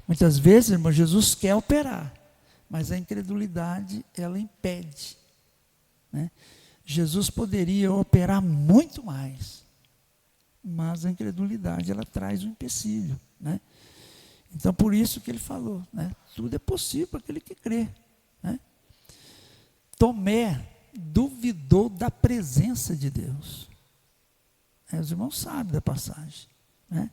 Muitas vezes, irmão, Jesus quer operar, mas a incredulidade, ela impede, né? Jesus poderia operar muito mais, mas a incredulidade, ela traz um empecilho, né? Então, por isso que ele falou, né? Tudo é possível para aquele que crê, né? Tomé duvidou da presença de Deus. Os irmãos sabem da passagem, né?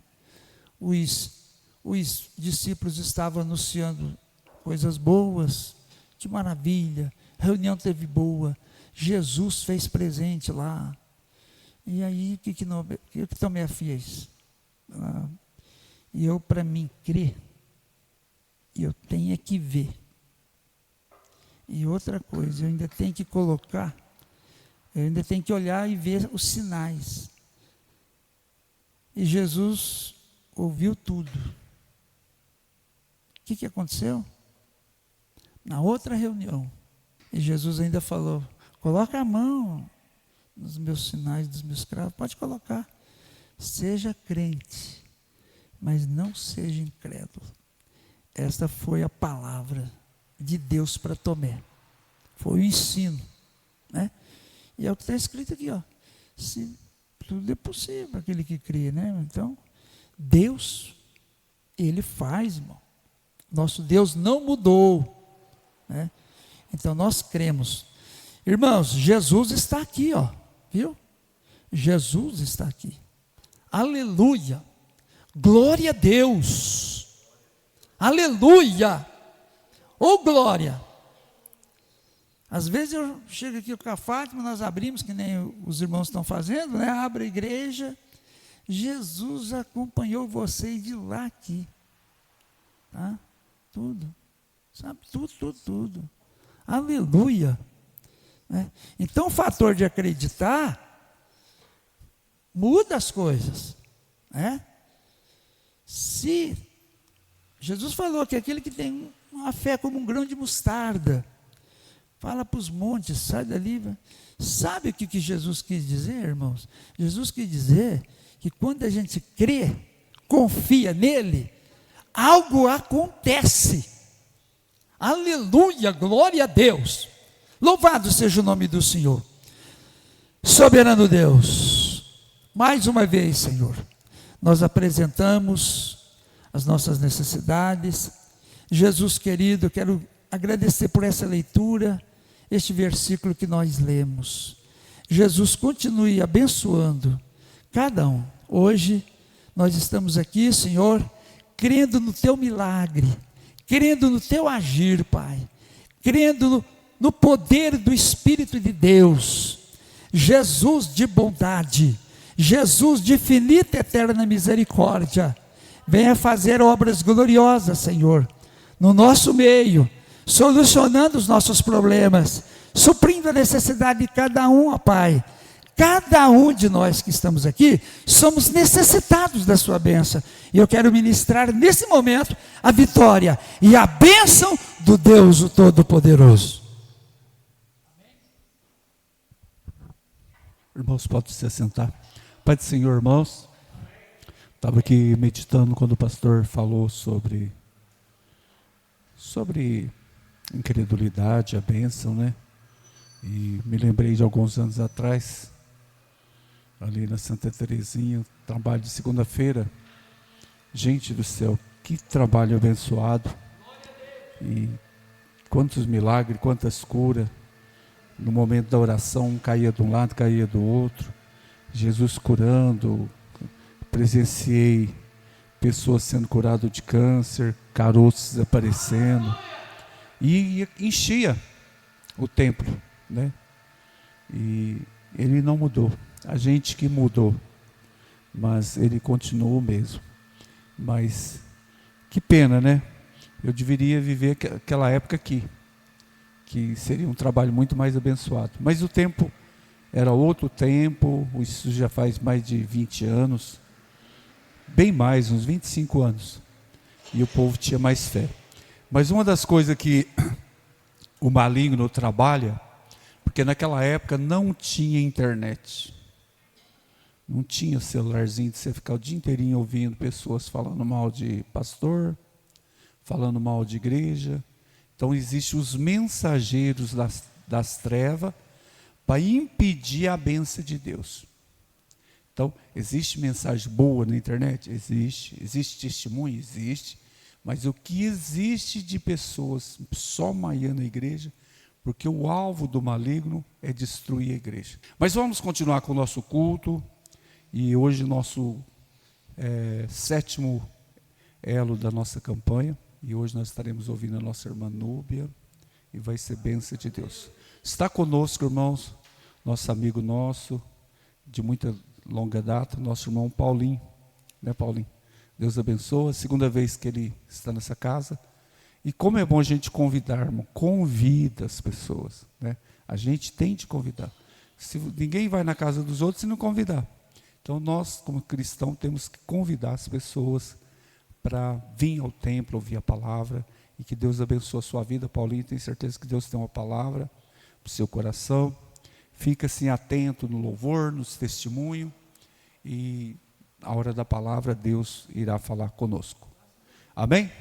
Os discípulos estavam anunciando coisas boas, que maravilha, a reunião teve boa, Jesus fez presente lá. E aí, o que Tomé fez? E eu, para mim, crer, eu tenho que ver. E outra coisa, eu ainda tenho que colocar, eu ainda tenho que olhar e ver os sinais. E Jesus ouviu tudo. O que aconteceu? Na outra reunião, e Jesus ainda falou, coloca a mão nos meus sinais, dos meus cravos, pode colocar. Seja crente, mas não seja incrédulo. Esta foi a palavra de Deus para Tomé. Foi o ensino, né? E é o que está escrito aqui, ó. Se tudo é possível para aquele que crê, né? Então, Deus, Ele faz, irmão. Nosso Deus não mudou, né? Então, nós cremos. Irmãos, Jesus está aqui, ó. Viu? Jesus está aqui. Aleluia. Glória a Deus. Aleluia. Oh, glória. Às vezes eu chego aqui com a Fátima, nós abrimos, que nem os irmãos estão fazendo, né? Abre a igreja. Jesus acompanhou vocês de lá aqui. Tá? Tudo. Sabe? Tudo. Aleluia. Né? Então o fator de acreditar muda as coisas. Né? Se Jesus falou que aquele que tem uma fé como um grão de mostarda, fala para os montes, sai dali. Sabe o que Jesus quis dizer, irmãos? Jesus quis dizer que quando a gente crê, confia nele, algo acontece. Aleluia, glória a Deus. Louvado seja o nome do Senhor. Soberano Deus, mais uma vez, Senhor, nós apresentamos as nossas necessidades. Jesus querido, eu quero agradecer por essa leitura, este versículo que nós lemos. Jesus, continue abençoando cada um. Hoje nós estamos aqui, Senhor, crendo no teu milagre, crendo no teu agir, Pai, crendo no poder do Espírito de Deus. Jesus de bondade, Jesus de infinita e eterna misericórdia, venha fazer obras gloriosas, Senhor, no nosso meio, solucionando os nossos problemas, suprindo a necessidade de cada um, ó Pai. Cada um de nós que estamos aqui, somos necessitados da sua bênção. E eu quero ministrar nesse momento a vitória e a bênção do Deus o Todo-Poderoso. Irmãos, pode se assentar. Pai do Senhor, irmãos, estava aqui meditando quando o pastor falou sobre incredulidade, a bênção, né? E me lembrei de alguns anos atrás, ali na Santa Terezinha, trabalho de segunda-feira. Gente do céu, que trabalho abençoado. E quantos milagres, quantas curas. No momento da oração, um caía de um lado, caía do outro. Jesus curando. Presenciei pessoas sendo curadas de câncer, caroços aparecendo. E enchia o templo, né? E ele não mudou. A gente que mudou, mas ele continuou o mesmo. Mas que pena, né? Eu deveria viver aquela época aqui, que seria um trabalho muito mais abençoado. Mas o tempo era outro tempo, isso já faz mais de 20 anos, bem mais, uns 25 anos, e o povo tinha mais fé. Mas uma das coisas que o maligno trabalha, porque naquela época não tinha internet, não tinha celularzinho de você ficar o dia inteirinho ouvindo pessoas falando mal de pastor, falando mal de igreja. Então existem os mensageiros das trevas para impedir a bênção de Deus. Então, existe mensagem boa na internet? Existe testemunho? Existe. Mas o que existe de pessoas só maiando a igreja, porque o alvo do maligno é destruir a igreja. Mas vamos continuar com o nosso culto, e hoje nosso 7º elo da nossa campanha, e hoje nós estaremos ouvindo a nossa irmã Núbia, e vai ser bênção de Deus. Está conosco, irmãos, nosso amigo nosso, de muita longa data, nosso irmão Paulinho, né, Paulinho? Deus abençoe, segunda vez que ele está nessa casa. E como é bom a gente convidar, irmão, convida as pessoas, né? A gente tem de convidar. Ninguém vai na casa dos outros se não convidar. Então nós, como cristãos, temos que convidar as pessoas para vir ao templo, ouvir a palavra, e que Deus abençoe a sua vida. Paulinho, tenho certeza que Deus tem uma palavra para o seu coração. Fica assim atento no louvor, nos testemunhos, e a hora da palavra Deus irá falar conosco. Amém?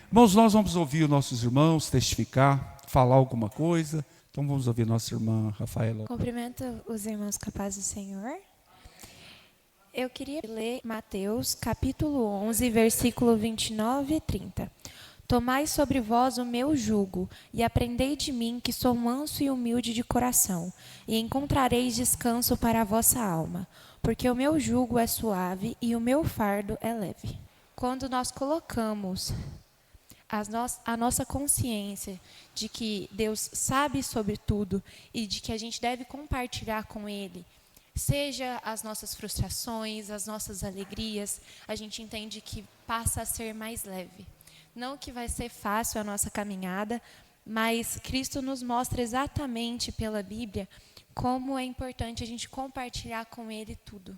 Irmãos, nós vamos ouvir os nossos irmãos testificar, falar alguma coisa. Então vamos ouvir nossa irmã Rafaela. Cumprimento os irmãos com a paz do Senhor. Eu queria ler Mateus capítulo 11, versículo 29 e 30. Tomai sobre vós o meu jugo, e aprendei de mim, que sou manso e humilde de coração, e encontrareis descanso para a vossa alma, porque o meu jugo é suave e o meu fardo é leve. Quando nós colocamos a nossa consciência de que Deus sabe sobre tudo e de que a gente deve compartilhar com Ele, seja as nossas frustrações, as nossas alegrias, a gente entende que passa a ser mais leve. Não que vai ser fácil a nossa caminhada, mas Cristo nos mostra exatamente pela Bíblia como é importante a gente compartilhar com Ele tudo.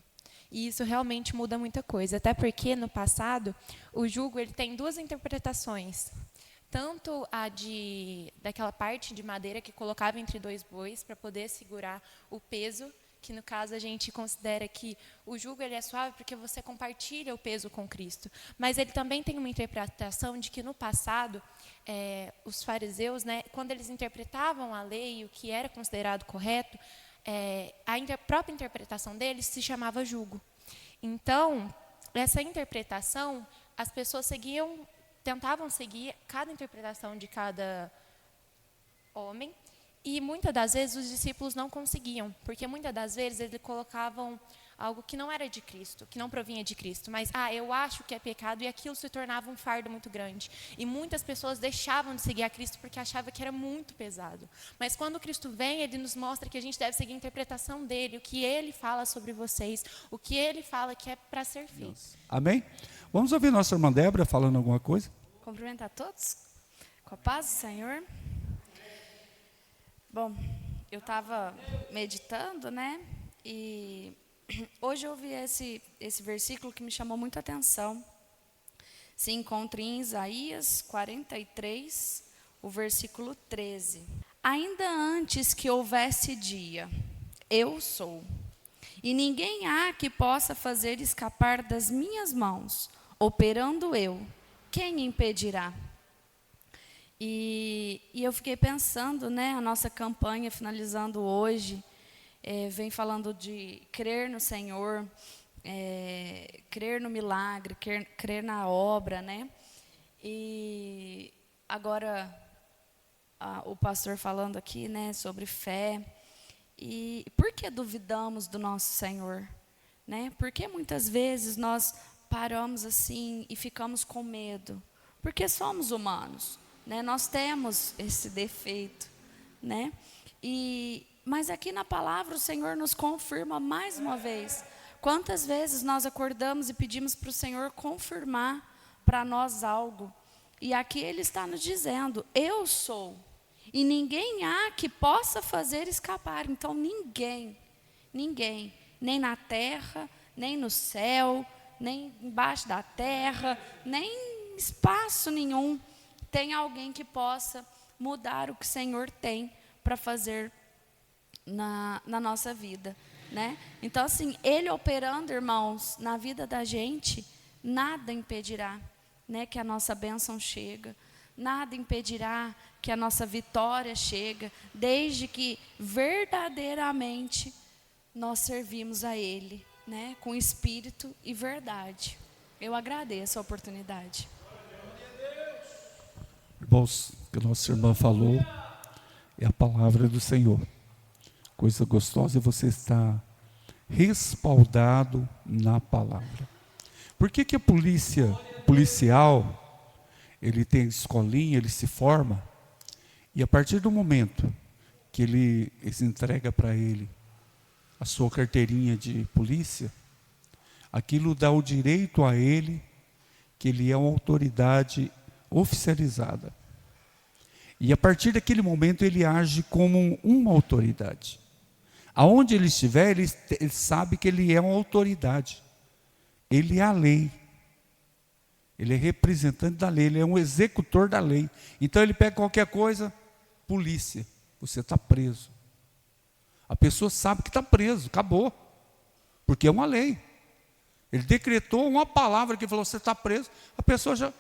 E isso realmente muda muita coisa, até porque no passado o jugo ele tem duas interpretações. Tanto a daquela parte de madeira que colocava entre dois bois para poder segurar o peso, que no caso a gente considera que o jugo ele é suave porque você compartilha o peso com Cristo. Mas ele também tem uma interpretação de que no passado, os fariseus, né, quando eles interpretavam a lei, o que era considerado correto, a própria interpretação deles se chamava jugo. Então, essa interpretação, as pessoas tentavam seguir cada interpretação de cada homem, e muitas das vezes os discípulos não conseguiam, porque muitas das vezes eles colocavam algo que não era de Cristo, que não provinha de Cristo, mas eu acho que é pecado, e aquilo se tornava um fardo muito grande. E muitas pessoas deixavam de seguir a Cristo porque achavam que era muito pesado. Mas quando Cristo vem, Ele nos mostra que a gente deve seguir a interpretação dEle, o que Ele fala sobre vocês, o que Ele fala que é para ser feito. Amém? Vamos ouvir nossa irmã Débora falando alguma coisa? Cumprimentar a todos com a paz do Senhor. Bom, eu estava meditando, né? E hoje eu vi esse versículo que me chamou muito a atenção. Se encontra em Isaías 43, o versículo 13. Ainda antes que houvesse dia, eu sou, e ninguém há que possa fazer escapar das minhas mãos. Operando eu, quem impedirá? E eu fiquei pensando, né, a nossa campanha finalizando hoje, vem falando de crer no Senhor, crer no milagre, crer na obra, né? E agora o pastor falando aqui, né, sobre fé. E por que duvidamos do nosso Senhor, né? Por que muitas vezes nós paramos assim e ficamos com medo? Porque somos humanos. Né, nós temos esse defeito, né? Mas aqui na palavra o Senhor nos confirma mais uma vez. Quantas vezes nós acordamos e pedimos para o Senhor confirmar para nós algo? E aqui Ele está nos dizendo, eu sou, e ninguém há que possa fazer escapar. Então ninguém, nem na terra, nem no céu, nem embaixo da terra, nem espaço nenhum, tem alguém que possa mudar o que o Senhor tem para fazer na nossa vida, né? Então, assim, Ele operando, irmãos, na vida da gente, nada impedirá, né, que a nossa bênção chega. Nada impedirá que a nossa vitória chegue, desde que verdadeiramente nós servimos a Ele, né, com espírito e verdade. Eu agradeço a oportunidade. Irmãos, o que a nossa irmã falou é a palavra do Senhor. Coisa gostosa é você estar respaldado na palavra. Por que a policial, ele tem escolinha, ele se forma, e a partir do momento que ele entrega para ele a sua carteirinha de polícia, aquilo dá o direito a ele, que ele é uma autoridade oficializada. E a partir daquele momento ele age como uma autoridade. Aonde ele estiver, ele sabe que ele é uma autoridade. Ele é a lei. Ele é representante da lei, ele é um executor da lei. Então ele pega qualquer coisa, polícia, você está preso. A pessoa sabe que está preso, acabou. Porque é uma lei. Ele decretou uma palavra que falou, você está preso, a pessoa já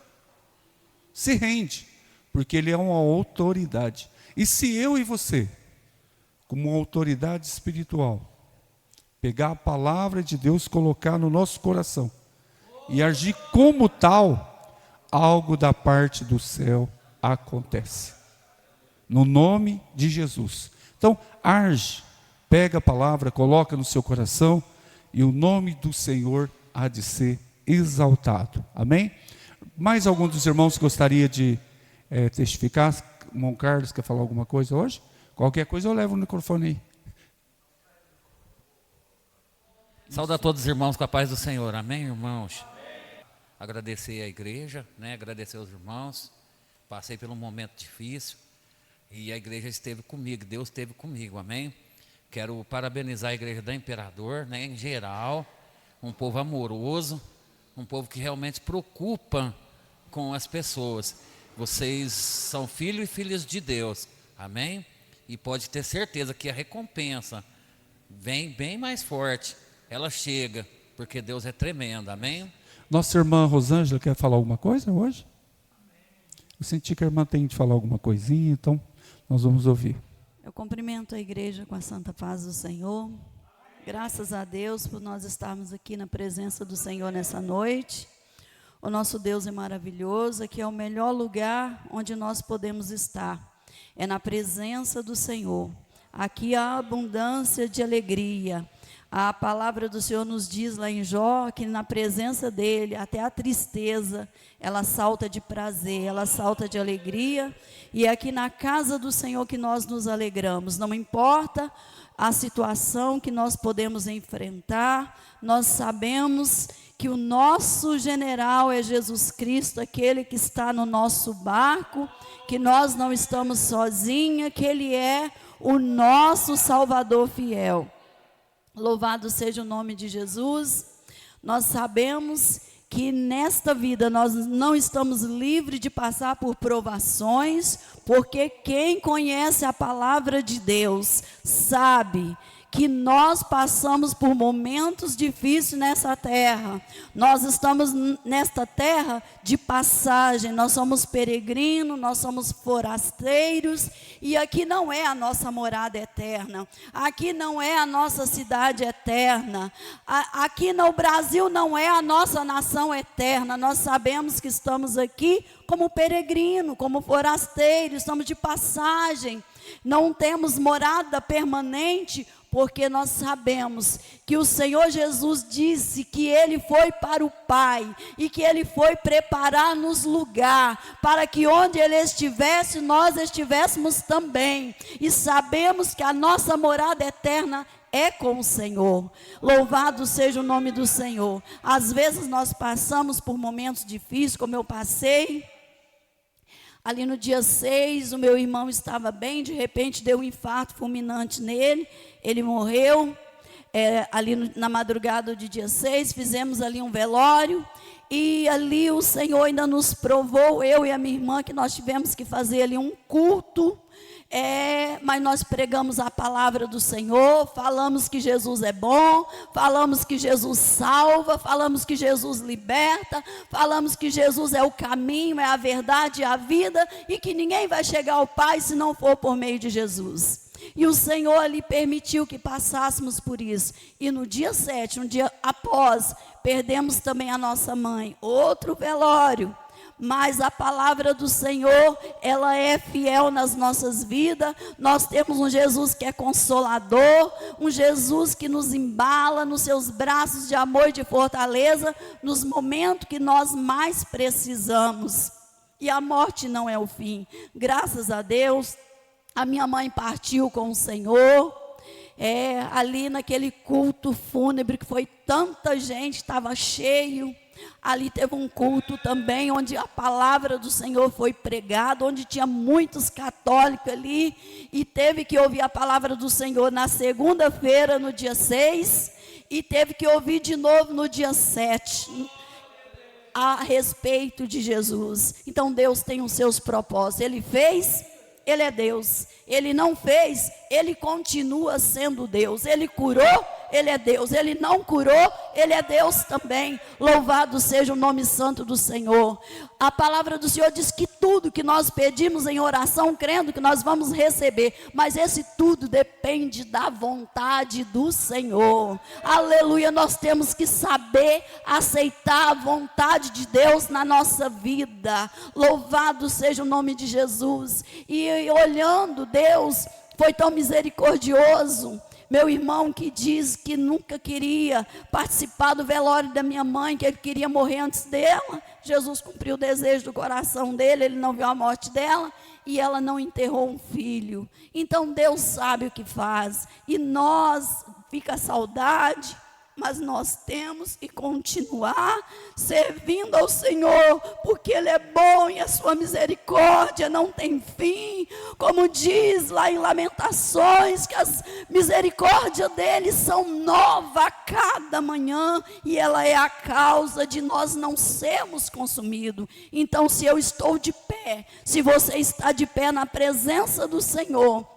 se rende, porque ele é uma autoridade. E se eu e você, como uma autoridade espiritual, pegar a palavra de Deus, colocar no nosso coração e agir como tal, algo da parte do céu acontece. No nome de Jesus. Então, age, pega a palavra, coloca no seu coração e o nome do Senhor há de ser exaltado. Amém? Mais algum dos irmãos gostaria de testificar? O irmão Carlos quer falar alguma coisa hoje? Qualquer coisa eu levo o microfone aí. Saúde a todos os irmãos com a paz do Senhor. Amém, irmãos? Agradecer a igreja, né? Agradecer aos irmãos. Passei por um momento difícil e a igreja esteve comigo, Deus esteve comigo, amém? Quero parabenizar a igreja da Imperador, né? Em geral, um povo amoroso, um povo que realmente preocupa com as pessoas. Vocês são filhos e filhas de Deus, amém? E pode ter certeza que a recompensa vem bem mais forte, ela chega, porque Deus é tremendo, amém? Nossa irmã Rosângela quer falar alguma coisa hoje? Eu senti que a irmã tem de falar alguma coisinha, então nós vamos ouvir. Eu cumprimento a igreja com a santa paz do Senhor. Graças a Deus por nós estarmos aqui na presença do Senhor nessa noite. O nosso Deus é maravilhoso, aqui é o melhor lugar onde nós podemos estar. É na presença do Senhor. Aqui há abundância de alegria. A palavra do Senhor nos diz lá em Jó que na presença dele, até a tristeza, ela salta de prazer, ela salta de alegria. E é aqui na casa do Senhor que nós nos alegramos. Não importa a situação que nós podemos enfrentar, nós sabemos que o nosso general é Jesus Cristo, aquele que está no nosso barco, que nós não estamos sozinhos, que Ele é o nosso Salvador fiel. Louvado seja o nome de Jesus. Nós sabemos que nesta vida nós não estamos livres de passar por provações, porque quem conhece a palavra de Deus sabe que nós passamos por momentos difíceis nessa terra. Nós estamos nesta terra de passagem, nós somos peregrinos, nós somos forasteiros, e aqui não é a nossa morada eterna, aqui não é a nossa cidade eterna, aqui no Brasil não é a nossa nação eterna. Nós sabemos que estamos aqui como peregrino, como forasteiro, estamos de passagem, não temos morada permanente, porque nós sabemos que o Senhor Jesus disse que Ele foi para o Pai e que Ele foi preparar-nos lugar, para que onde Ele estivesse, nós estivéssemos também. E sabemos que a nossa morada eterna é com o Senhor. Louvado seja o nome do Senhor. Às vezes nós passamos por momentos difíceis, como eu passei. Ali no dia 6, o meu irmão estava bem, de repente deu um infarto fulminante nele, ele morreu. Ali na madrugada do dia 6, fizemos ali um velório, e ali o Senhor ainda nos provou, eu e a minha irmã, que nós tivemos que fazer ali um culto, Mas nós pregamos a palavra do Senhor, falamos que Jesus é bom, falamos que Jesus salva, falamos que Jesus liberta, falamos que Jesus é o caminho, é a verdade, é a vida, e que ninguém vai chegar ao Pai se não for por meio de Jesus. E o Senhor ali permitiu que passássemos por isso. E no dia 7, um dia após, perdemos também a nossa mãe, outro velório. Mas a palavra do Senhor, ela é fiel nas nossas vidas. Nós temos um Jesus que é consolador, um Jesus que nos embala nos seus braços de amor e de fortaleza, nos momentos que nós mais precisamos. E a morte não é o fim. Graças a Deus, a minha mãe partiu com o Senhor. Ali naquele culto fúnebre que foi tanta gente, estava cheio. Ali teve um culto também, onde a palavra do Senhor foi pregada, onde tinha muitos católicos ali, e teve que ouvir a palavra do Senhor na segunda-feira, no dia 6, e teve que ouvir de novo no dia 7, a respeito de Jesus. Então Deus tem os seus propósitos. Ele fez, Ele é Deus. Ele não fez, Ele continua sendo Deus. Ele curou, Ele é Deus. Ele não curou, Ele é Deus também. Louvado seja o nome santo do Senhor. A palavra do Senhor diz que tudo que nós pedimos em oração, crendo que nós vamos receber, mas esse tudo depende da vontade do Senhor. Aleluia, nós temos que saber aceitar a vontade de Deus na nossa vida. Louvado seja o nome de Jesus. E olhando, Deus foi tão misericordioso. Meu irmão que diz que nunca queria participar do velório da minha mãe, que ele queria morrer antes dela. Jesus cumpriu o desejo do coração dele, ele não viu a morte dela e ela não enterrou um filho. Então Deus sabe o que faz. E nós, fica a saudade, mas nós temos que continuar servindo ao Senhor, porque Ele é bom e a sua misericórdia não tem fim. Como diz lá em Lamentações, que as misericórdias dele são novas a cada manhã, e ela é a causa de nós não sermos consumidos. Então, se eu estou de pé, se você está de pé na presença do Senhor,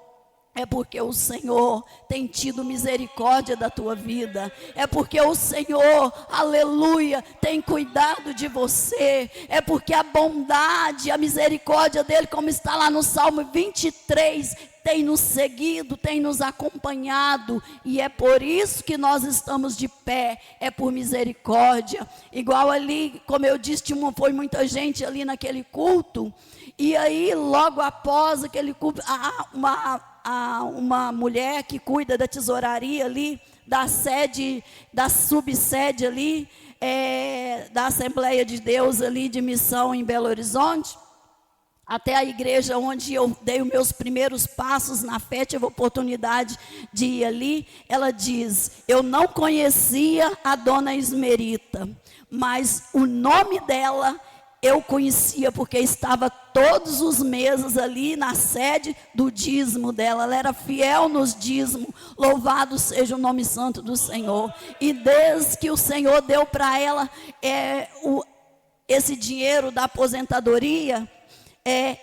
é porque o Senhor tem tido misericórdia da tua vida. É porque o Senhor, aleluia, tem cuidado de você. É porque a bondade, a misericórdia dele, como está lá no Salmo 23, tem nos seguido, tem nos acompanhado. E é por isso que nós estamos de pé. É por misericórdia. Igual ali, como eu disse, foi muita gente ali naquele culto. E aí, logo após aquele culto, uma mulher que cuida da tesouraria ali, da sede, da subsede ali, da Assembleia de Deus ali de missão em Belo Horizonte, até a igreja onde eu dei os meus primeiros passos na fé, tive a oportunidade de ir ali. Ela diz: eu não conhecia a dona Esmerita, mas o nome dela eu conhecia, porque estava todos os meses ali na sede do dízimo dela. Ela era fiel nos dízimos. Louvado seja o nome santo do Senhor. E desde que o Senhor deu para ela esse dinheiro da aposentadoria,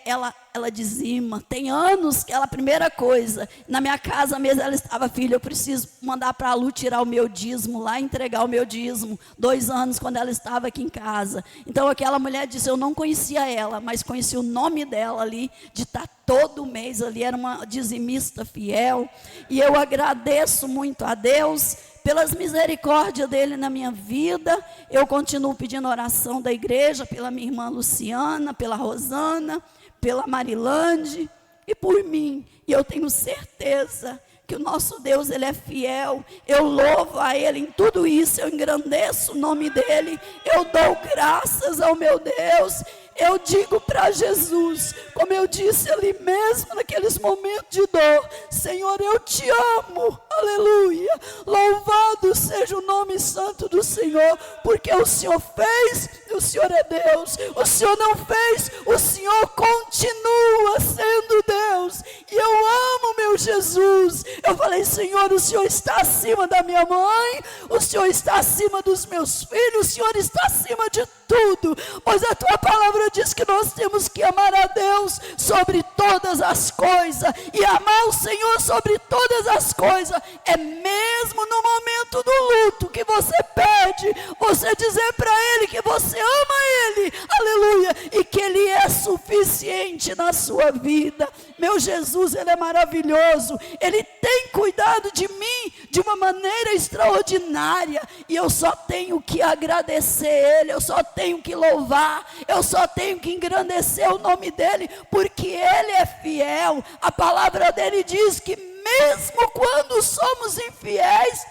ela dizima. Tem anos que ela, primeira coisa, na minha casa mesmo ela estava: filha, eu preciso mandar para a Lu tirar o meu dízimo lá, entregar o meu dízimo. 2 anos quando ela estava aqui em casa. Então aquela mulher disse: eu não conhecia ela, mas conhecia o nome dela ali, de estar todo mês ali, era uma dizimista fiel. E eu agradeço muito a Deus pelas misericórdias dele na minha vida. Eu continuo pedindo oração da igreja pela minha irmã Luciana, pela Rosana, pela Marilande e por mim. E eu tenho certeza que o nosso Deus, Ele é fiel. Eu louvo a Ele em tudo isso, eu engrandeço o nome dEle, eu dou graças ao meu Deus. Eu digo para Jesus, como eu disse ali mesmo, naqueles momentos de dor: Senhor, eu te amo, aleluia, louvado seja o nome santo do Senhor, porque o Senhor fez, o Senhor é Deus. O Senhor não fez, o Senhor continua sendo Deus. E eu amo meu Jesus. Eu falei: Senhor, o Senhor está acima da minha mãe, o Senhor está acima dos meus filhos, o Senhor está acima de tudo, pois a tua palavra diz que nós temos que amar a Deus Deus sobre todas as coisas. E amar o Senhor sobre todas as coisas é mesmo no momento do luto que você pede, você dizer para Ele que você ama Ele, aleluia, e que Ele é suficiente na sua vida. Meu Jesus, Ele é maravilhoso, Ele tem cuidado de mim de uma maneira extraordinária, e eu só tenho que agradecer Ele, eu só tenho que louvar, eu só tenho que engrandecer o nome dEle, porque Ele é fiel. A palavra dEle diz que mesmo quando somos infiéis,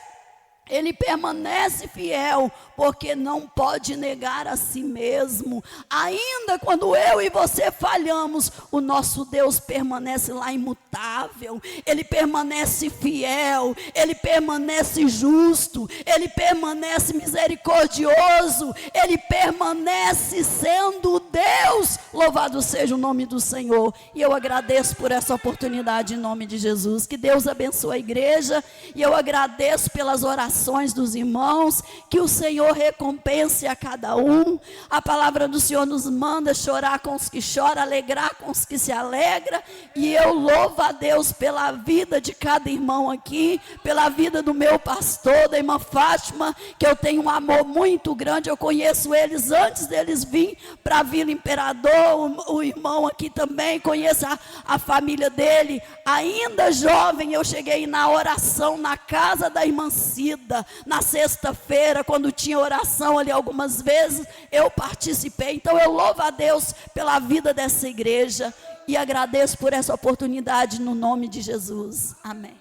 Ele permanece fiel, porque não pode negar a si mesmo. Ainda quando eu e você falhamos, o nosso Deus permanece lá imutável, Ele permanece fiel, Ele permanece justo, Ele permanece misericordioso, Ele permanece sendo Deus. Louvado seja o nome do Senhor. E eu agradeço por essa oportunidade em nome de Jesus. Que Deus abençoe a igreja, e eu agradeço pelas orações dos irmãos, que o Senhor recompense a cada um. A palavra do Senhor nos manda chorar com os que choram, alegrar com os que se alegram, e eu louvo a Deus pela vida de cada irmão aqui, pela vida do meu pastor, da irmã Fátima, que eu tenho um amor muito grande. Eu conheço eles antes deles vir para a Vila Imperador, o irmão aqui também, conheço a família dele. Ainda jovem, eu cheguei na oração na casa da irmã Cida, na sexta-feira, quando tinha oração ali algumas vezes, eu participei. Então eu louvo a Deus pela vida dessa igreja, e agradeço por essa oportunidade no nome de Jesus. Amém.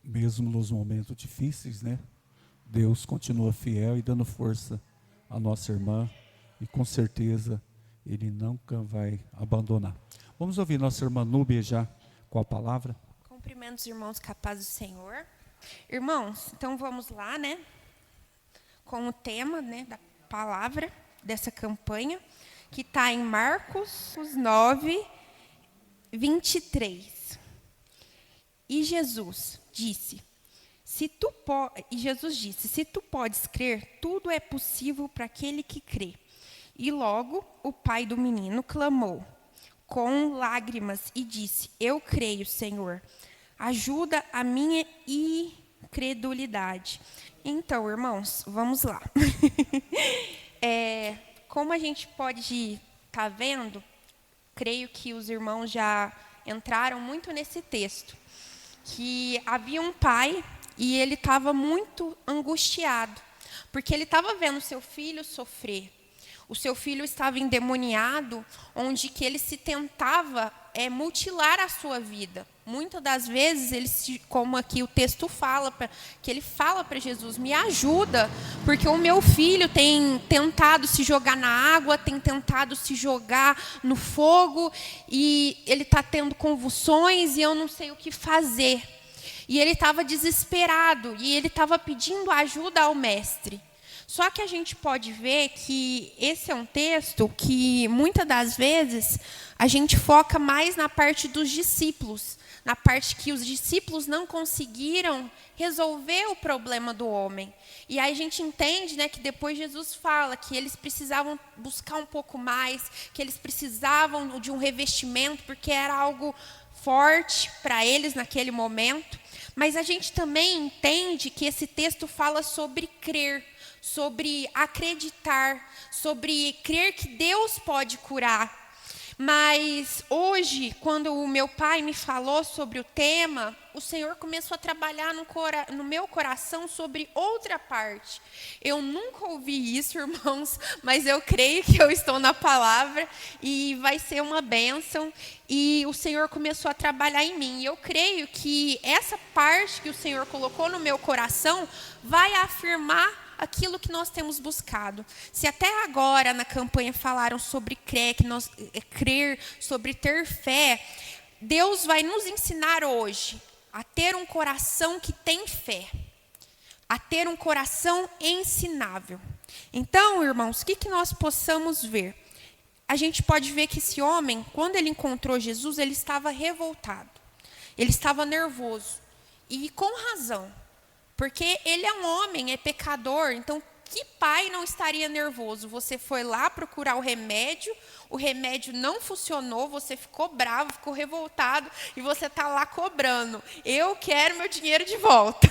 Mesmo nos momentos difíceis, né? Deus continua fiel e dando força à nossa irmã, e com certeza Ele nunca vai abandonar. Vamos ouvir nossa irmã Núbia já com a palavra. Cumprimento os irmãos com a paz do Senhor. Irmãos, então vamos lá, né? Com o tema, né, da palavra dessa campanha, que está em Marcos 9, 23. E Jesus disse, se tu podes crer, tudo é possível para aquele que crê. E logo o pai do menino clamou com lágrimas e disse, eu creio, Senhor, ajuda a minha incredulidade. Então, irmãos, vamos lá. Como a gente pode estar vendo, creio que os irmãos já entraram muito nesse texto, que havia um pai e ele estava muito angustiado, porque ele estava vendo seu filho sofrer. O seu filho estava endemoniado, onde que ele se tentava mutilar a sua vida. Muitas das vezes, como aqui o texto fala, que ele fala para Jesus, me ajuda, porque o meu filho tem tentado se jogar na água, tem tentado se jogar no fogo, e ele está tendo convulsões, e eu não sei o que fazer. E ele estava desesperado, e ele estava pedindo ajuda ao mestre. Só que a gente pode ver que esse é um texto que, muitas das vezes, a gente foca mais na parte dos discípulos, na parte que os discípulos não conseguiram resolver o problema do homem. E aí a gente entende, né, que depois Jesus fala que eles precisavam buscar um pouco mais, que eles precisavam de um revestimento, porque era algo forte para eles naquele momento. Mas a gente também entende que esse texto fala sobre crer, sobre acreditar, sobre crer que Deus pode curar. Mas hoje, quando o meu pai me falou sobre o tema, o Senhor começou a trabalhar no meu coração sobre outra parte. Eu nunca ouvi isso, irmãos, mas eu creio que eu estou na palavra e vai ser uma bênção. E o Senhor começou a trabalhar em mim. E eu creio que essa parte que o Senhor colocou no meu coração vai afirmar aquilo que nós temos buscado. Se até agora na campanha falaram sobre crer, sobre ter fé, Deus vai nos ensinar hoje a ter um coração que tem fé, a ter um coração ensinável. Então, irmãos, o que nós possamos ver? A gente pode ver que esse homem, quando ele encontrou Jesus, ele estava revoltado, ele estava nervoso, e com razão. Porque ele é um homem, é pecador, então Que pai não estaria nervoso? Você foi lá procurar o remédio não funcionou, você ficou bravo, ficou revoltado, e você está lá cobrando. Eu quero meu dinheiro de volta.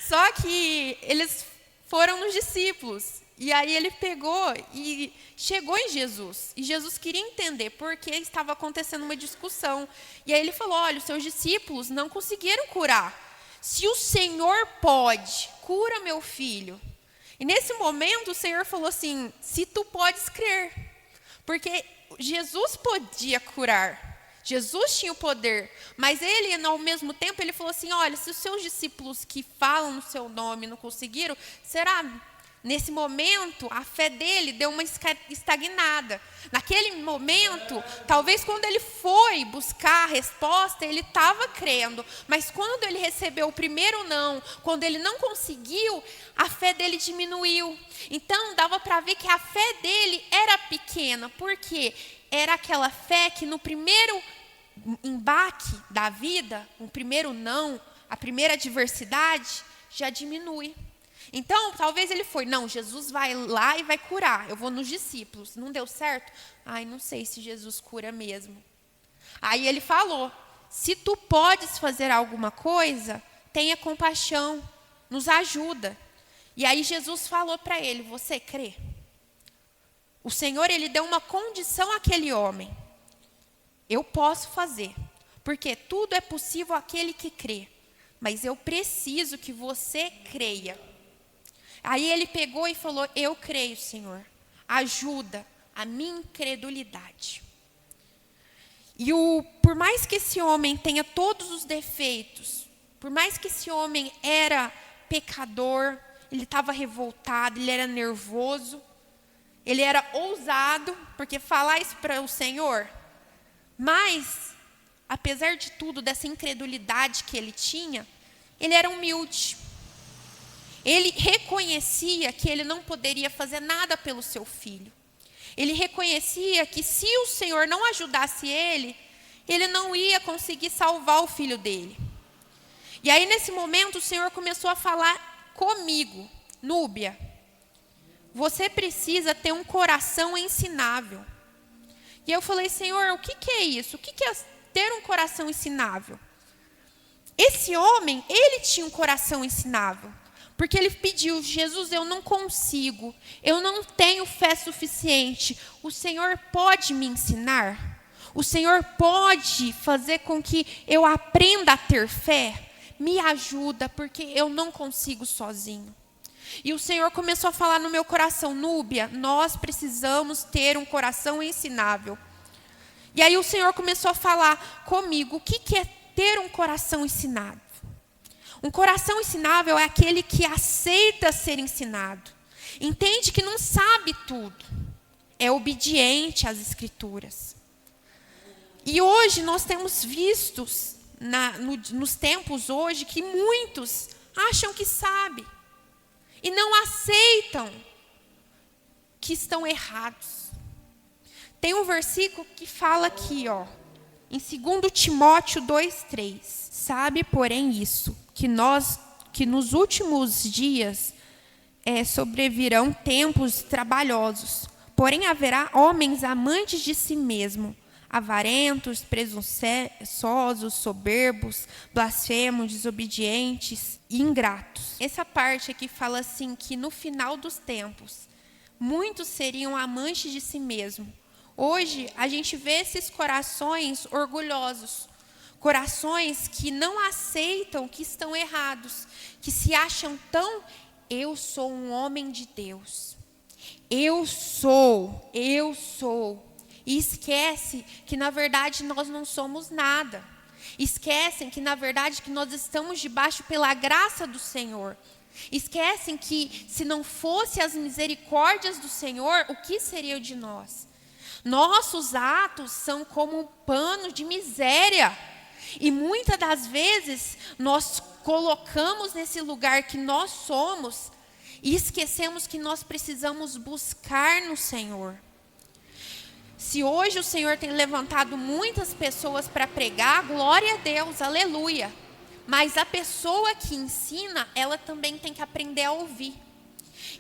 Só que eles foram nos discípulos. E aí ele pegou e chegou em Jesus. E Jesus queria entender por que estava acontecendo uma discussão. E aí ele falou, olha, os seus discípulos não conseguiram curar. Se o Senhor pode, cura meu filho. E nesse momento o Senhor falou assim, se tu podes crer. Porque Jesus podia curar. Jesus tinha o poder, mas ele, ao mesmo tempo, ele falou assim, olha, se os seus discípulos que falam no seu nome não conseguiram, será? Nesse momento, a fé dele deu uma estagnada. Naquele momento, talvez quando ele foi buscar a resposta, ele estava crendo, mas quando ele recebeu o primeiro não, quando ele não conseguiu, a fé dele diminuiu. Então, dava para ver que a fé dele era pequena, porque era aquela fé que no primeiro embaque da vida, o primeiro não, a primeira adversidade, já diminui. Então, talvez ele foi, não, Jesus vai lá e vai curar, eu vou nos discípulos. Não deu certo? Ai, não sei se Jesus cura mesmo. Aí ele falou, se tu podes fazer alguma coisa, tenha compaixão, nos ajuda. E aí Jesus falou para ele, você crê? O Senhor, ele deu uma condição àquele homem. Eu posso fazer, porque tudo é possível àquele que crê. Mas eu preciso que você creia. Aí ele pegou e falou, eu creio, Senhor. Ajuda a minha incredulidade. E por mais que esse homem tenha todos os defeitos, por mais que esse homem era pecador, ele estava revoltado, ele era nervoso, ele era ousado, porque falar isso para o Senhor. Mas, apesar de tudo, dessa incredulidade que ele tinha, ele era humilde. Ele reconhecia que ele não poderia fazer nada pelo seu filho. Ele reconhecia que se o Senhor não ajudasse ele não ia conseguir salvar o filho dele. E aí, nesse momento, o Senhor começou a falar comigo, Núbia, você precisa ter um coração ensinável. E eu falei, Senhor, o que é isso? O que é ter um coração ensinável? Esse homem, ele tinha um coração ensinável. Porque ele pediu, Jesus, eu não consigo, eu não tenho fé suficiente. O Senhor pode me ensinar? O Senhor pode fazer com que eu aprenda a ter fé? Me ajuda, porque eu não consigo sozinho. E o Senhor começou a falar no meu coração, Núbia, nós precisamos ter um coração ensinável. E aí o Senhor começou a falar comigo, o que é ter um coração ensinável? Um coração ensinável é aquele que aceita ser ensinado. Entende que não sabe tudo. É obediente às Escrituras. E hoje nós temos visto, nos tempos hoje, que muitos acham que sabem. E não aceitam que estão errados. Tem um versículo que fala aqui, em 2 Timóteo 2:3. Sabe, porém, isso, que nos últimos dias sobrevirão tempos trabalhosos. Porém, haverá homens amantes de si mesmo, avarentos, presunçosos, soberbos, blasfemos, desobedientes e ingratos. Essa parte aqui fala assim, que no final dos tempos, muitos seriam amantes de si mesmo. Hoje, a gente vê esses corações orgulhosos, corações que não aceitam que estão errados, que se acham tão, eu sou um homem de Deus, eu sou, e esquece que na verdade nós não somos nada, esquecem que na verdade que nós estamos debaixo pela graça do Senhor, esquecem que se não fosse as misericórdias do Senhor, o que seria de nós? Nossos atos são como um pano de miséria. E muitas das vezes nós colocamos nesse lugar que nós somos e esquecemos que nós precisamos buscar no Senhor. Se hoje o Senhor tem levantado muitas pessoas para pregar, glória a Deus, aleluia. Mas a pessoa que ensina, ela também tem que aprender a ouvir.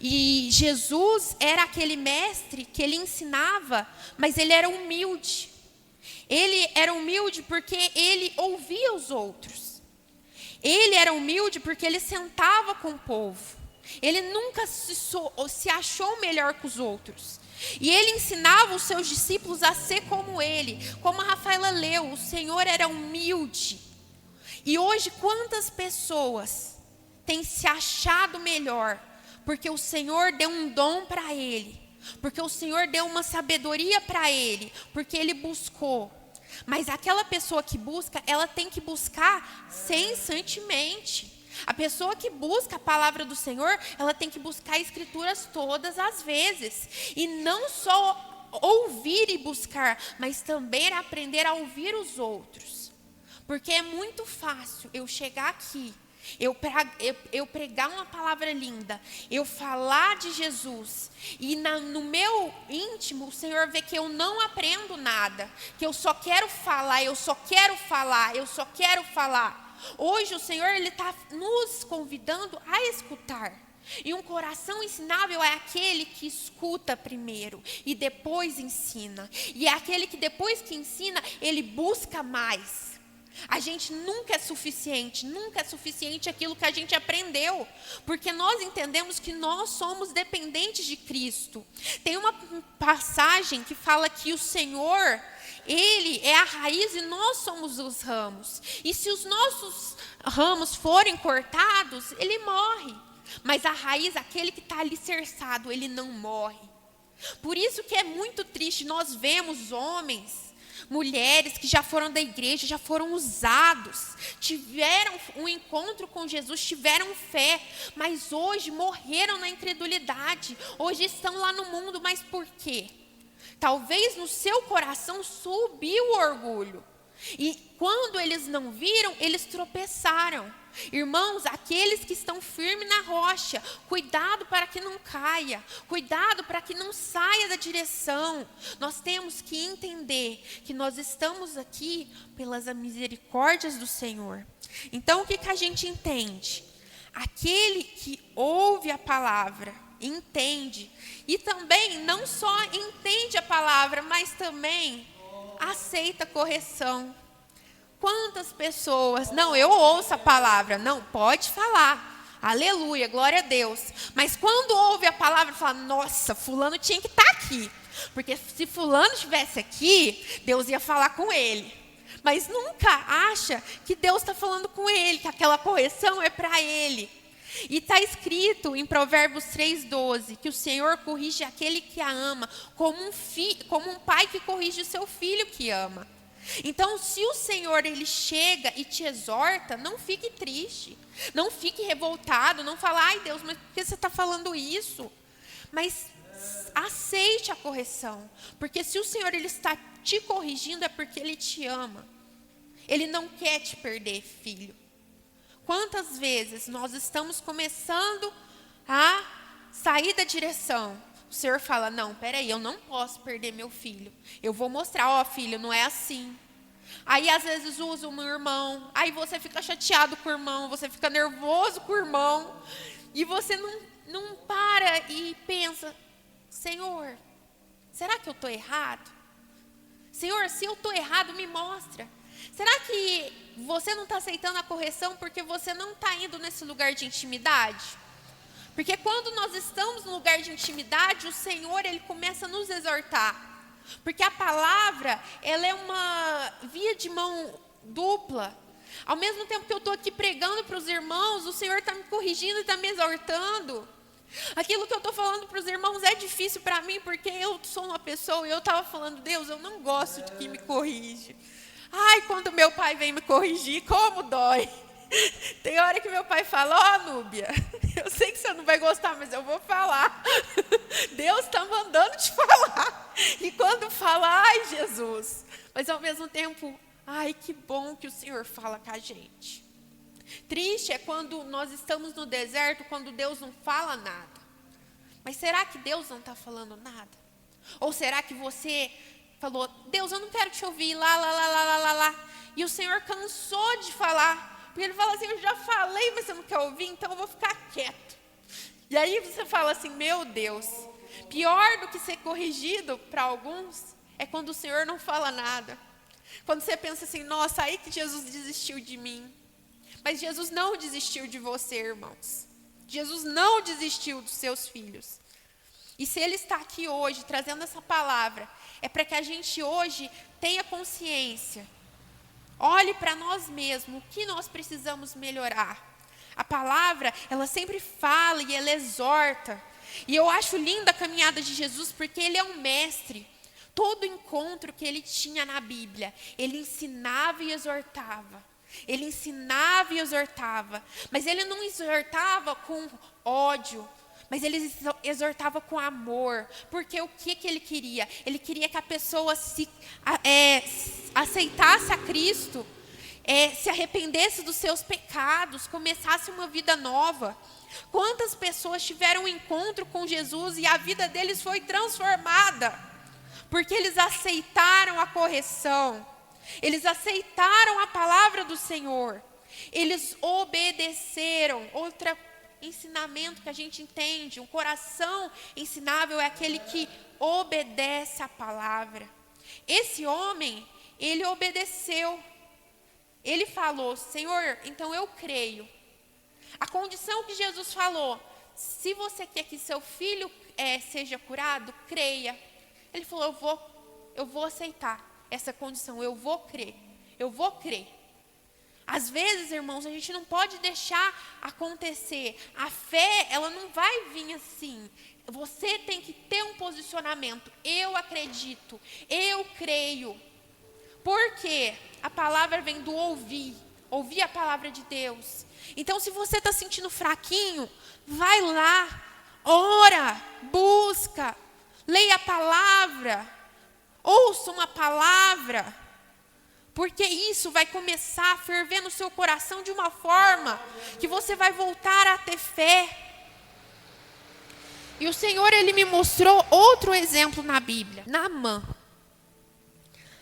E Jesus era aquele mestre que ele ensinava, mas ele era humilde. Ele era humilde porque ele ouvia os outros. Ele era humilde porque ele sentava com o povo. Ele nunca se achou melhor que os outros. E ele ensinava os seus discípulos a ser como ele. Como a Rafaela leu, o Senhor era humilde. E hoje quantas pessoas têm se achado melhor porque o Senhor deu um dom para ele, porque o Senhor deu uma sabedoria para ele, porque ele buscou. Mas aquela pessoa que busca, ela tem que buscar incessantemente. A pessoa que busca a palavra do Senhor, ela tem que buscar escrituras todas as vezes. E não só ouvir e buscar, mas também aprender a ouvir os outros. Porque é muito fácil eu chegar aqui, eu pregar uma palavra linda, eu falar de Jesus, e no meu íntimo o Senhor vê que eu não aprendo nada, que eu só quero falar, eu só quero falar, eu só quero falar. Hoje o Senhor ele está nos convidando a escutar. E um coração ensinável é aquele que escuta primeiro e depois ensina. E é aquele que depois que ensina, ele busca mais. A gente nunca é suficiente aquilo que a gente aprendeu, porque nós entendemos que nós somos dependentes de Cristo. Tem uma passagem que fala que o Senhor, Ele é a raiz e nós somos os ramos. E se os nossos ramos forem cortados, ele morre. Mas a raiz, aquele que está alicerçado, ele não morre. Por isso que é muito triste, nós vemos homens, mulheres que já foram da igreja, já foram usados, tiveram um encontro com Jesus, tiveram fé, mas hoje morreram na incredulidade, hoje estão lá no mundo, mas por quê? Talvez no seu coração subiu o orgulho, e quando eles não viram, eles tropeçaram. Irmãos, aqueles que estão firmes na rocha, cuidado para que não caia, cuidado para que não saia da direção. Nós temos que entender que nós estamos aqui pelas misericórdias do Senhor. Então, o que a gente entende? Aquele que ouve a palavra, entende, e também não só entende a palavra, mas também aceita a correção. Quantas pessoas, não, eu ouço a palavra, não, pode falar, aleluia, glória a Deus. Mas quando ouve a palavra, fala, nossa, fulano tinha que estar aqui. Porque se fulano estivesse aqui, Deus ia falar com ele. Mas nunca acha que Deus está falando com ele, que aquela correção é para ele. E está escrito em Provérbios 3,12, que o Senhor corrige aquele que a ama, como um pai que corrige o seu filho que ama. Então, se o Senhor ele chega e te exorta, não fique triste, não fique revoltado, não fale, ai Deus, mas por que você está falando isso? Mas aceite a correção, porque se o Senhor ele está te corrigindo é porque Ele te ama. Ele não quer te perder, filho. Quantas vezes nós estamos começando a sair da direção? O Senhor fala, não, peraí, eu não posso perder meu filho. Eu vou mostrar, ó filho, não é assim. Aí às vezes usa um irmão, aí você fica chateado com o irmão, você fica nervoso com o irmão, e você não para e pensa, Senhor, será que eu estou errado? Senhor, se eu estou errado, me mostra. Será que você não está aceitando a correção porque você não está indo nesse lugar de intimidade? Porque quando nós estamos no lugar de intimidade, o Senhor, Ele começa a nos exortar. Porque a palavra, ela é uma via de mão dupla. Ao mesmo tempo que eu estou aqui pregando para os irmãos, o Senhor está me corrigindo e está me exortando. Aquilo que eu estou falando para os irmãos é difícil para mim, porque eu sou uma pessoa, e eu estava falando, Deus, eu não gosto de que me corrige. Ai, quando meu pai vem me corrigir, como dói. Tem hora que meu pai fala, ó Núbia, eu sei que você não vai gostar, mas eu vou falar. Deus está mandando te falar. E quando fala, ai Jesus, mas ao mesmo tempo, ai que bom que o Senhor fala com a gente. Triste é quando nós estamos no deserto, quando Deus não fala nada. Mas será que Deus não está falando nada? Ou será que você falou, Deus, eu não quero te ouvir, lá. E o Senhor cansou de falar. Porque Ele fala assim, eu já falei, mas você não quer ouvir, então eu vou ficar quieto. E aí você fala assim, meu Deus, pior do que ser corrigido para alguns é quando o Senhor não fala nada. Quando você pensa assim, nossa, aí que Jesus desistiu de mim. Mas Jesus não desistiu de você, irmãos. Jesus não desistiu dos seus filhos. E se Ele está aqui hoje, trazendo essa palavra, é para que a gente hoje tenha consciência. Olhe para nós mesmos, o que nós precisamos melhorar. A palavra, ela sempre fala e ela exorta. E eu acho linda a caminhada de Jesus, porque Ele é um mestre. Todo encontro que Ele tinha na Bíblia, Ele ensinava e exortava. Ele ensinava e exortava, mas Ele não exortava com ódio, mas Ele exortava com amor, porque o que Ele queria? Ele queria que a pessoa aceitasse a Cristo, se arrependesse dos seus pecados, começasse uma vida nova. Quantas pessoas tiveram um encontro com Jesus e a vida deles foi transformada, porque eles aceitaram a correção. Eles aceitaram a palavra do Senhor. Eles obedeceram. Outro ensinamento que a gente entende, um coração ensinável é aquele que obedece a palavra. Esse homem, ele obedeceu. Ele falou, Senhor, então eu creio. A condição que Jesus falou, se você quer que seu filho seja curado, creia. Ele falou, eu vou aceitar essa condição, eu vou crer. Às vezes, irmãos, a gente não pode deixar acontecer. A fé, ela não vai vir assim. Você tem que ter um posicionamento. Eu acredito, eu creio. Porque a palavra vem do ouvir a palavra de Deus. Então, se você está sentindo fraquinho, vai lá, ora, busca, leia a palavra, ouça uma palavra, porque isso vai começar a ferver no seu coração de uma forma que você vai voltar a ter fé. E o Senhor, Ele me mostrou outro exemplo na Bíblia, Naamã.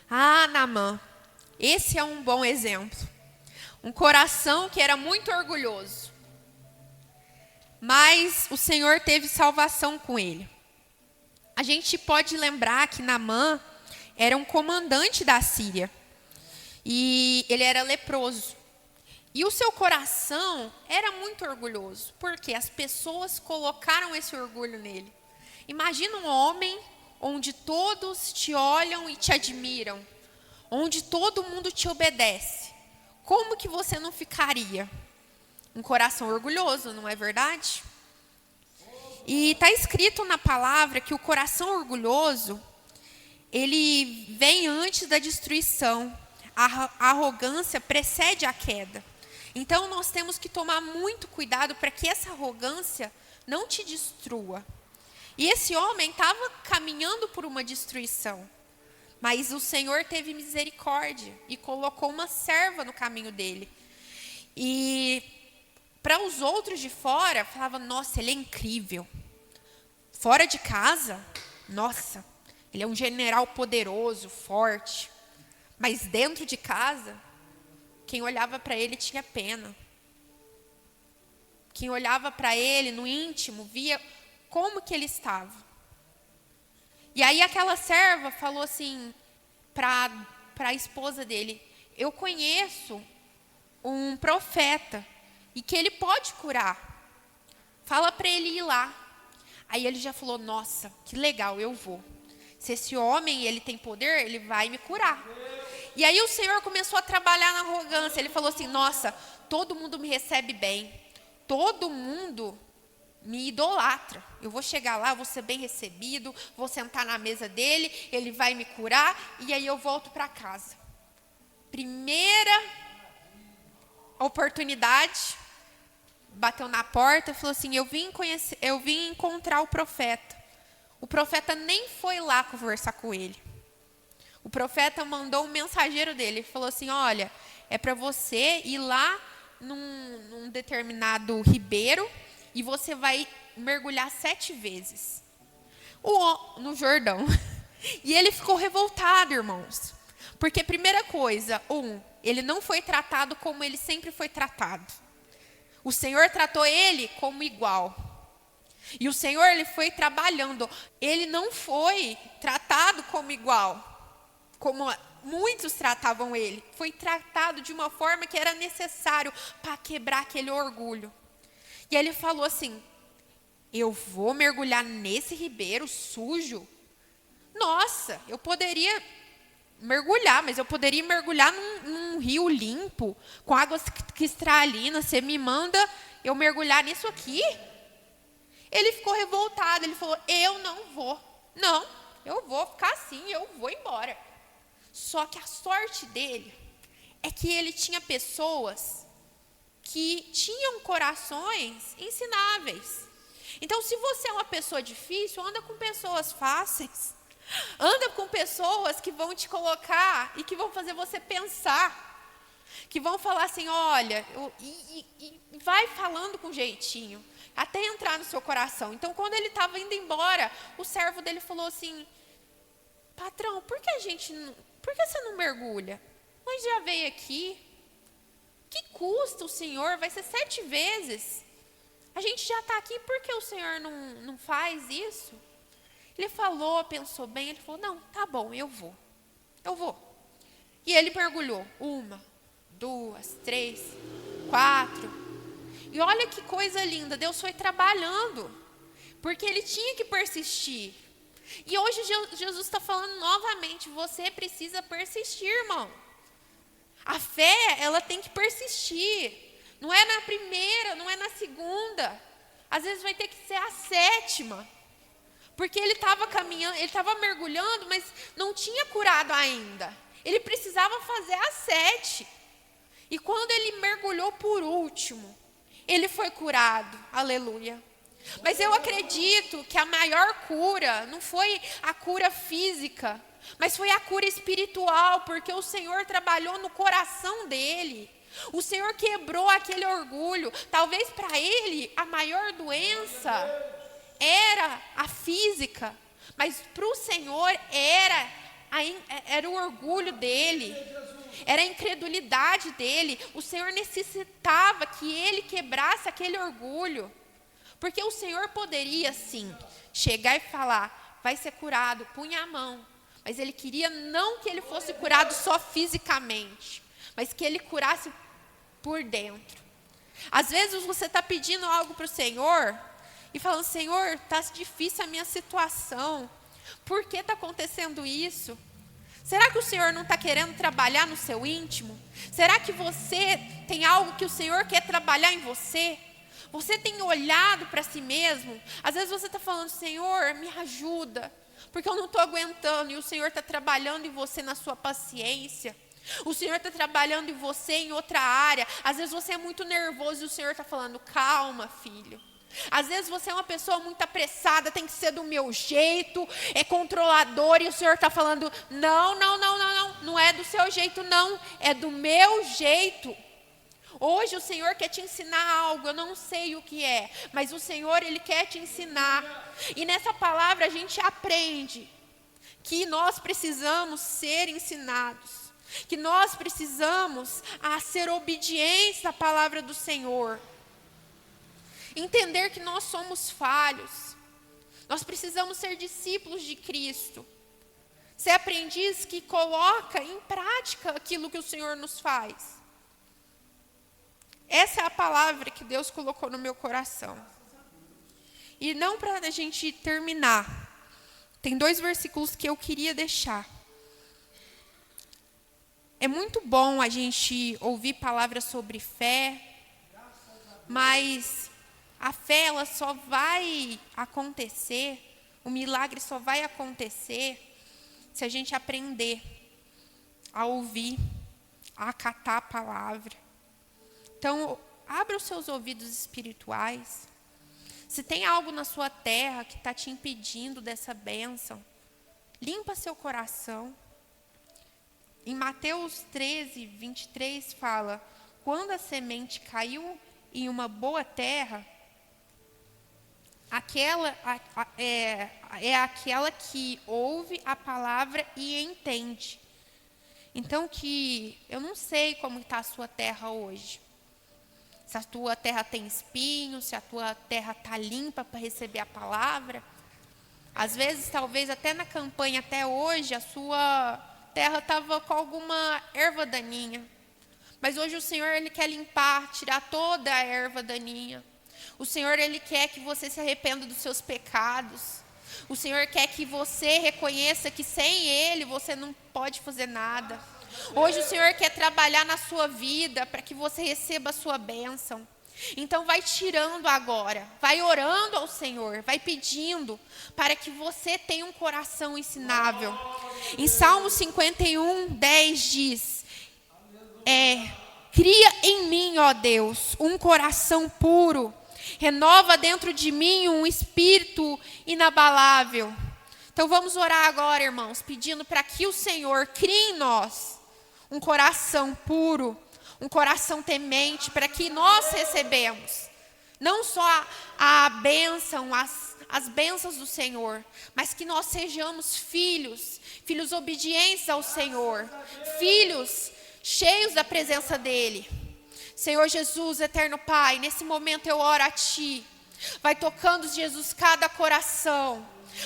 Naamã, esse é um bom exemplo. Um coração que era muito orgulhoso, mas o Senhor teve salvação com ele. A gente pode lembrar que Naamã era um comandante da Síria. E ele era leproso. E o seu coração era muito orgulhoso, porque as pessoas colocaram esse orgulho nele. Imagina um homem onde todos te olham e te admiram, onde todo mundo te obedece. Como que você não ficaria? Um coração orgulhoso, não é verdade? E está escrito na palavra que o coração orgulhoso, ele vem antes da destruição. A arrogância precede a queda. Então, nós temos que tomar muito cuidado para que essa arrogância não te destrua. E esse homem estava caminhando por uma destruição. Mas o Senhor teve misericórdia e colocou uma serva no caminho dele. E para os outros de fora, falavam, nossa, ele é incrível. Fora de casa, nossa, ele é um general poderoso, forte. Mas dentro de casa, quem olhava para ele tinha pena. Quem olhava para ele no íntimo, via como que ele estava. E aí aquela serva falou assim para a esposa dele, eu conheço um profeta e que ele pode curar. Fala para ele ir lá. Aí ele já falou, nossa, que legal, eu vou. Se esse homem ele tem poder, ele vai me curar. E aí o Senhor começou a trabalhar na arrogância. Ele falou assim, nossa, todo mundo me recebe bem. Todo mundo me idolatra. Eu vou chegar lá, vou ser bem recebido, vou sentar na mesa dele, ele vai me curar e aí eu volto para casa. Primeira oportunidade, bateu na porta e falou assim, eu vim encontrar o profeta. O profeta nem foi lá conversar com ele. O profeta mandou um mensageiro dele, ele falou assim, olha, é para você ir lá num determinado ribeiro e você vai mergulhar 7 vezes no Jordão. E ele ficou revoltado, irmãos. Porque primeira coisa, ele não foi tratado como ele sempre foi tratado. O Senhor tratou ele como igual. E o Senhor, ele foi trabalhando. Ele não foi tratado como igual, como muitos tratavam ele. Foi tratado de uma forma que era necessário para quebrar aquele orgulho. E ele falou assim: eu vou mergulhar nesse ribeiro sujo? Nossa, eu poderia mergulhar, mas eu poderia mergulhar num rio limpo, com águas cristalinas. Você me manda eu mergulhar nisso aqui? Ele ficou revoltado, ele falou: eu não vou. Não, eu vou ficar assim, eu vou embora. Só que a sorte dele é que ele tinha pessoas que tinham corações ensináveis. Então, se você é uma pessoa difícil, anda com pessoas fáceis. Anda com pessoas que vão te colocar e que vão fazer você pensar. Que vão falar assim: olha, e vai falando com jeitinho, até entrar no seu coração. Então, quando ele estava indo embora, o servo dele falou assim: patrão, por que você não mergulha? Nós já veio aqui. Que custa o senhor? Vai ser 7 vezes. A gente já está aqui, por que o senhor não faz isso? Ele falou, pensou bem, ele falou: não, tá bom, eu vou. E ele mergulhou 1, 2, 3, 4. E olha que coisa linda, Deus foi trabalhando, porque ele tinha que persistir. E hoje Jesus está falando novamente: você precisa persistir, irmão. A fé, ela tem que persistir. Não é na primeira, não é na segunda. Às vezes vai ter que ser a 7ª. Porque ele estava caminhando, ele estava mergulhando, mas não tinha curado ainda. Ele precisava fazer a 7. E quando ele mergulhou por último, ele foi curado. Aleluia. Mas eu acredito que a maior cura não foi a cura física, mas foi a cura espiritual, porque o Senhor trabalhou no coração dele. O Senhor quebrou aquele orgulho. Talvez para ele a maior doença era a física, mas para o Senhor era o orgulho dele, era a incredulidade dele. O Senhor necessitava que ele quebrasse aquele orgulho, porque o Senhor poderia sim chegar e falar: vai ser curado, punha a mão. Mas ele queria não que ele fosse curado só fisicamente, mas que ele curasse por dentro. Às vezes você está pedindo algo para o Senhor e falando: Senhor, está difícil a minha situação. Por que está acontecendo isso? Será que o Senhor não está querendo trabalhar no seu íntimo? Será que você tem algo que o Senhor quer trabalhar em você? Você tem olhado para si mesmo? Às vezes você está falando: Senhor, me ajuda, porque eu não estou aguentando. E o Senhor está trabalhando em você na sua paciência. O Senhor está trabalhando em você em outra área. Às vezes você é muito nervoso e o Senhor está falando: calma, filho. Às vezes você é uma pessoa muito apressada, tem que ser do meu jeito, é controlador, e o Senhor está falando: não é do seu jeito não, é do meu jeito. Hoje o Senhor quer te ensinar algo, eu não sei o que é, mas o Senhor, Ele quer te ensinar. E nessa palavra a gente aprende que nós precisamos ser ensinados, que nós precisamos ser obedientes à palavra do Senhor. Entender que nós somos falhos. Nós precisamos ser discípulos de Cristo. Ser aprendiz que coloca em prática aquilo que o Senhor nos faz. Essa é a palavra que Deus colocou no meu coração. E não para a gente terminar. Tem 2 versículos que eu queria deixar. É muito bom a gente ouvir palavras sobre fé, mas a fé, ela só vai acontecer, o milagre só vai acontecer se a gente aprender a ouvir, a acatar a palavra. Então, abra os seus ouvidos espirituais. Se tem algo na sua terra que está te impedindo dessa bênção, limpa seu coração. Em Mateus 13, 23 fala: quando a semente caiu em uma boa terra, aquela é aquela que ouve a palavra e entende. Então eu não sei como está a sua terra hoje. se a tua terra tem espinhos, se a tua terra está limpa para receber a palavra. Às vezes, talvez até na campanha até hoje, a sua terra estava com alguma erva daninha. Mas hoje o Senhor, Ele quer limpar, tirar toda a erva daninha. O Senhor, Ele quer que você se arrependa dos seus pecados. O Senhor quer que você reconheça que sem Ele você não pode fazer nada. Hoje o Senhor quer trabalhar na sua vida para que você receba a sua bênção. Então vai tirando agora, vai orando ao Senhor, vai pedindo para que você tenha um coração ensinável. Em Salmo 51, 10 diz, cria em mim, ó Deus, um coração puro, renova dentro de mim um espírito inabalável. Então vamos orar agora, irmãos, pedindo para que o Senhor crie em nós um coração puro, um coração temente, para que nós recebemos não só a bênção, as bênçãos do Senhor, mas que nós sejamos filhos obedientes ao Senhor, filhos cheios da presença dEle. Senhor Jesus, eterno Pai, nesse momento eu oro a Ti. Vai tocando, Jesus, cada coração.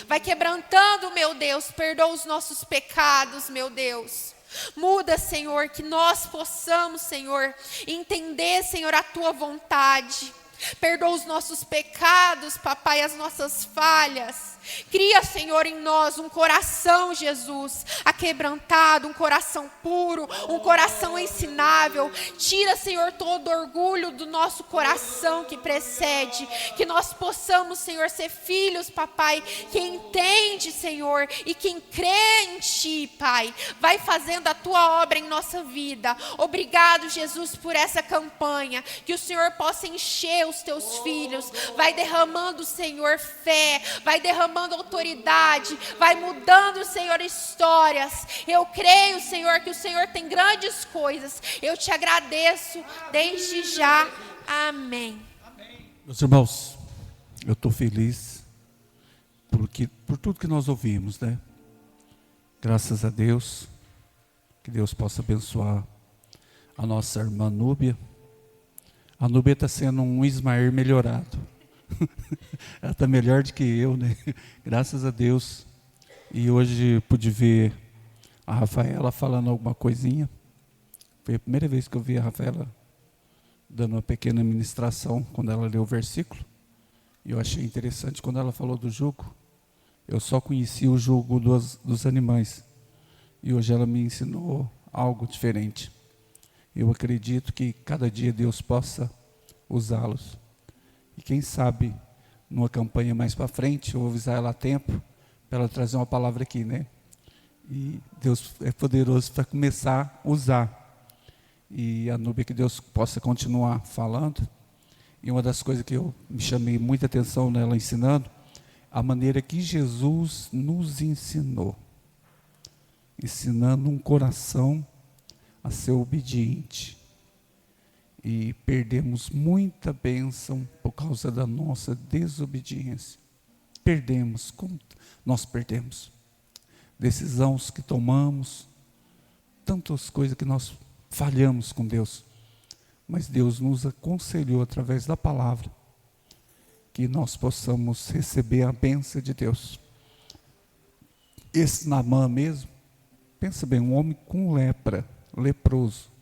Vai quebrantando, meu Deus, perdoa os nossos pecados, meu Deus. Muda, Senhor, que nós possamos, Senhor, entender, Senhor, a Tua vontade. Perdoa os nossos pecados, papai, as nossas falhas. Cria, Senhor, em nós um coração, Jesus, aquebrantado, um coração puro, um coração ensinável. Tira, Senhor, todo orgulho do nosso coração que precede. Que nós possamos, Senhor, ser filhos, papai, que entende, Senhor, e quem crê em Ti, Pai, vai fazendo a Tua obra em nossa vida. Obrigado, Jesus, por essa campanha. Que o Senhor possa encher os Teus filhos. Vai derramando, Senhor, fé. Vai derramando autoridade, vai mudando, Senhor, histórias. Eu creio, Senhor, que o Senhor tem grandes coisas. Eu Te agradeço desde já. Amém. Meus irmãos, eu estou feliz por tudo que nós ouvimos, né? Graças a Deus, que Deus possa abençoar a nossa irmã Núbia. A Núbia está sendo um Ismael melhorado. Ela está melhor do que eu, né? Graças a Deus. E hoje pude ver a Rafaela falando alguma coisinha. Foi a primeira vez que eu vi a Rafaela dando uma pequena ministração quando ela leu o versículo. E eu achei interessante quando ela falou do jugo. Eu só conhecia o jugo dos animais. E hoje ela me ensinou algo diferente. Eu acredito que cada dia Deus possa usá-los. E quem sabe, numa campanha mais para frente, eu vou avisar ela a tempo, para ela trazer uma palavra aqui, né? E Deus é poderoso para começar a usar. E a Núbia, que Deus possa continuar falando. E uma das coisas que eu me chamei muita atenção nela ensinando, a maneira que Jesus nos ensinou. Ensinando um coração a ser obediente. E perdemos muita bênção por causa da nossa desobediência. Perdemos, como nós perdemos? Decisões que tomamos, tantas coisas que nós falhamos com Deus. Mas Deus nos aconselhou através da palavra que nós possamos receber a bênção de Deus. Esse Naamã mesmo, pensa bem, um homem com lepra, leproso.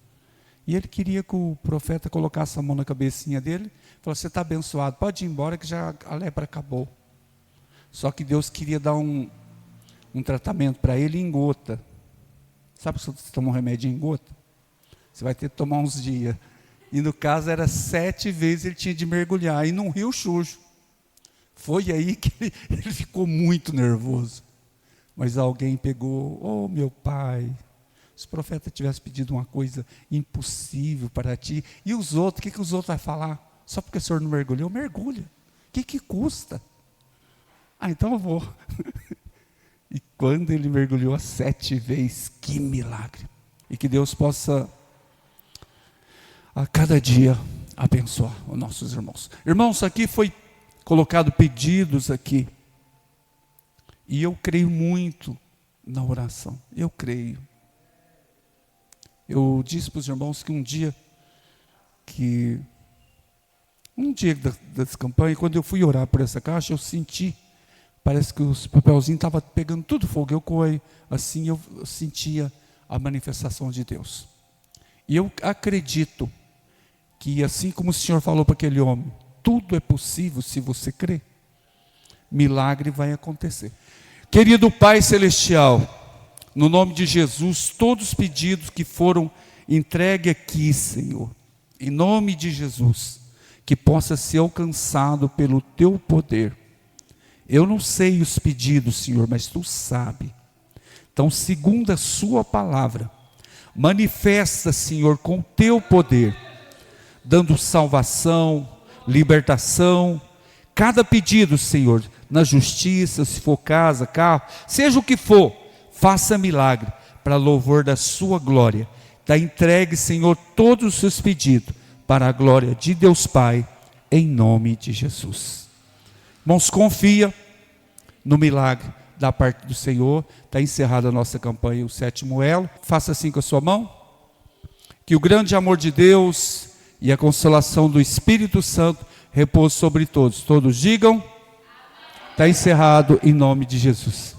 E ele queria que o profeta colocasse a mão na cabecinha dele, falou: você está abençoado, pode ir embora que já a lepra acabou. Só que Deus queria dar um tratamento para ele em gota. Sabe se você toma um remédio em gota? Você vai ter que tomar uns dias. E no caso era 7 vezes ele tinha de mergulhar, e num rio sujo. Foi aí que ele ficou muito nervoso. Mas alguém pegou: oh meu pai, se o profeta tivesse pedido uma coisa impossível para ti, e os outros, o que os outros vão falar? Só porque o senhor não mergulhou, mergulha. O que custa? Ah, então eu vou. E quando ele mergulhou 7 vezes, que milagre. E que Deus possa, a cada dia, abençoar os nossos irmãos. Irmãos, aqui foi colocado pedidos aqui. E eu creio muito na oração. Eu creio. Eu disse para os irmãos que um dia que Um dia das campanhas, quando eu fui orar por essa caixa, eu senti, parece que os papelzinhos estavam pegando tudo fogo. Eu sentia a manifestação de Deus. E eu acredito que, assim como o Senhor falou para aquele homem, tudo é possível se você crer. Milagre vai acontecer. Querido Pai Celestial, no nome de Jesus, todos os pedidos que foram entregues aqui, Senhor, em nome de Jesus, que possa ser alcançado pelo Teu poder. Eu não sei os pedidos, Senhor, mas Tu sabe. Então, segundo a Sua palavra, manifesta, Senhor, com o Teu poder, dando salvação, libertação, cada pedido, Senhor, na justiça, se for casa, carro, seja o que for, faça milagre, para louvor da Sua glória. Está entregue, Senhor, todos os seus pedidos, para a glória de Deus Pai, em nome de Jesus. Irmãos, confia no milagre da parte do Senhor. Está encerrada a nossa campanha, o 7º elo. Faça assim com a sua mão. Que o grande amor de Deus e a consolação do Espírito Santo repouse sobre todos. Todos digam. Está encerrado em nome de Jesus.